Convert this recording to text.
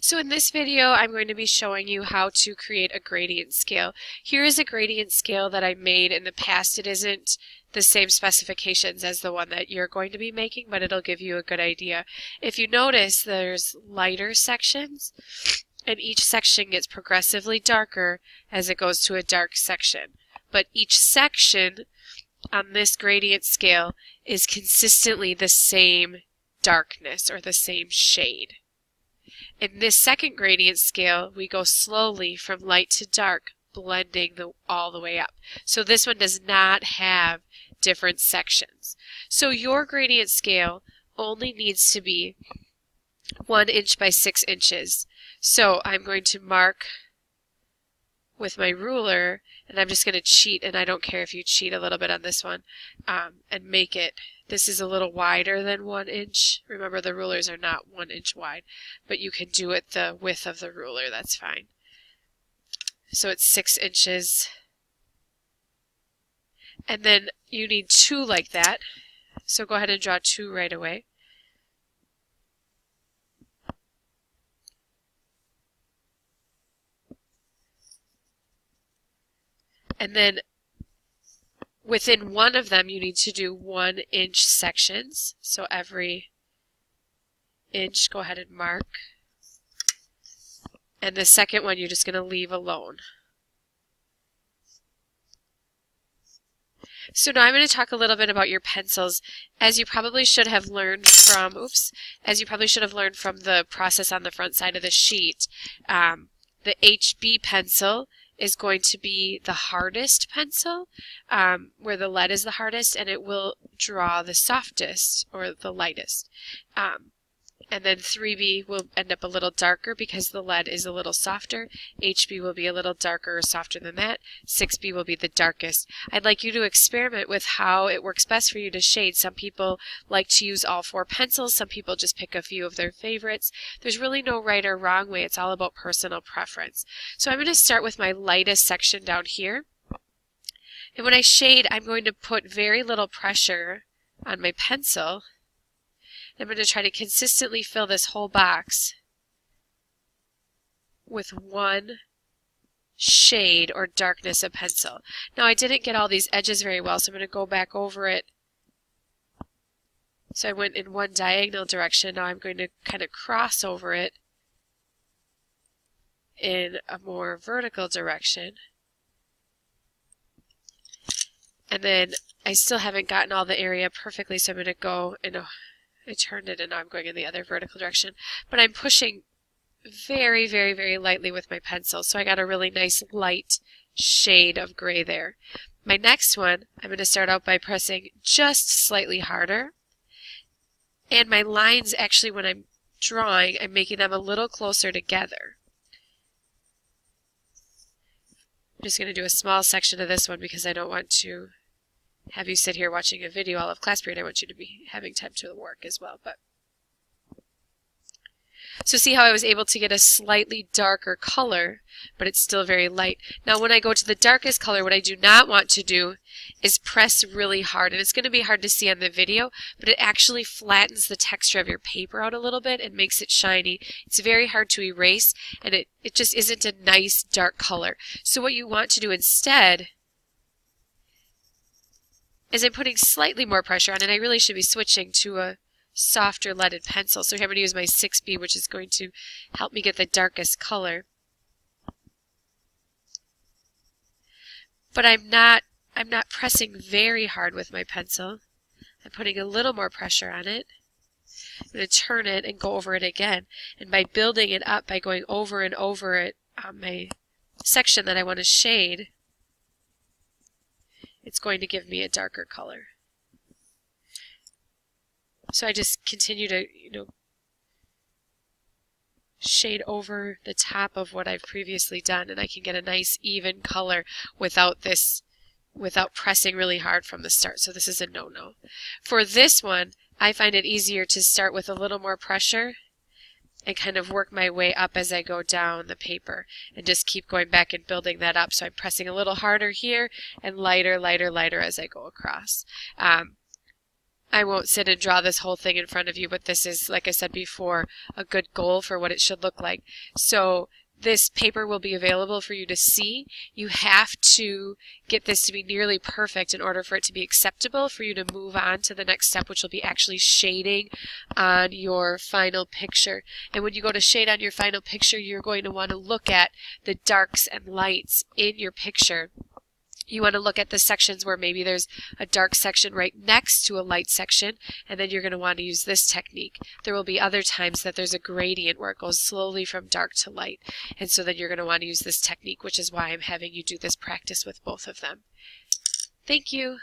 So in this video, I'm going to be showing you how to create a gradient scale. Here is a gradient scale that I made in the past. It isn't the same specifications as the one that you're going to be making, but it'll give you a good idea. If you notice, there's lighter sections, and each section gets progressively darker as it goes to a dark section. But each section on this gradient scale is consistently the same darkness or the same shade. In this second gradient scale, we go slowly from light to dark, blending all the way up. So this one does not have different sections. So your gradient scale only needs to be 1 inch by 6 inches. So I'm going to mark with my ruler, and I'm just going to cheat, and I don't care if you cheat a little bit on this one, and make it. This is a little wider than 1 inch. Remember, the rulers are not 1 inch wide, but you can do it the width of the ruler. That's fine. So it's 6 inches. And then you need 2 like that. So go ahead and draw 2 right away. And then within one of them, you need to do 1 inch sections. So every inch, go ahead and mark. And the second one, you're just going to leave alone. So now I'm going to talk a little bit about your pencils. As you probably should have learned from, the process on the front side of the sheet, the HB pencil is going to be the hardest pencil, where the lead is the hardest, and it will draw the softest or the lightest. And then 3B will end up a little darker because the lead is a little softer. HB will be a little darker or softer than that. 6B will be the darkest. I'd like you to experiment with how it works best for you to shade. Some people like to use all 4 pencils. Some people just pick a few of their favorites. There's really no right or wrong way. It's all about personal preference. So I'm going to start with my lightest section down here. And when I shade, I'm going to put very little pressure on my pencil. I'm going to try to consistently fill this whole box with 1 shade or darkness of pencil. Now I didn't get all these edges very well, so I'm going to go back over it. So I went in one diagonal direction. Now I'm going to kind of cross over it in a more vertical direction. And then I still haven't gotten all the area perfectly, so I'm going to go in a I turned it and now I'm going in the other vertical direction. But I'm pushing very, very, very lightly with my pencil. So I got a really nice light shade of gray there. My next one, I'm going to start out by pressing just slightly harder. And my lines, actually, when I'm drawing, I'm making them a little closer together. I'm just going to do a small section of this one because I don't want to have you sit here watching a video all of class period. I want you to be having time to work as well. So see how I was able to get a slightly darker color, but it's still very light. Now when I go to the darkest color, what I do not want to do is press really hard. And it's going to be hard to see on the video, but it actually flattens the texture of your paper out a little bit and makes it shiny. It's very hard to erase, and it just isn't a nice dark color. So what you want to do instead is I'm putting slightly more pressure on, and I really should be switching to a softer leaded pencil. So here I'm going to use my 6B, which is going to help me get the darkest color. But I'm not pressing very hard with my pencil. I'm putting a little more pressure on it. I'm going to turn it and go over it again. And by building it up, by going over and over it on my section that I want to shade, it's going to give me a darker color. So I just continue to, shade over the top of what I've previously done, and I can get a nice even color without pressing really hard from the start. So this is a no-no. For this one, I find it easier to start with a little more pressure and kind of work my way up as I go down the paper and just keep going back and building that up. So I'm pressing a little harder here and lighter, lighter, lighter as I go across. I'm I won't sit and draw this whole thing in front of you, but this is, like I said before, a good goal for what it should look like. So this paper will be available for you to see. You have to get this to be nearly perfect in order for it to be acceptable for you to move on to the next step, which will be actually shading on your final picture. And when you go to shade on your final picture, you're going to want to look at the darks and lights in your picture. You want to look at the sections where maybe there's a dark section right next to a light section, and then you're going to want to use this technique. There will be other times that there's a gradient where it goes slowly from dark to light, and so then you're going to want to use this technique, which is why I'm having you do this practice with both of them. Thank you.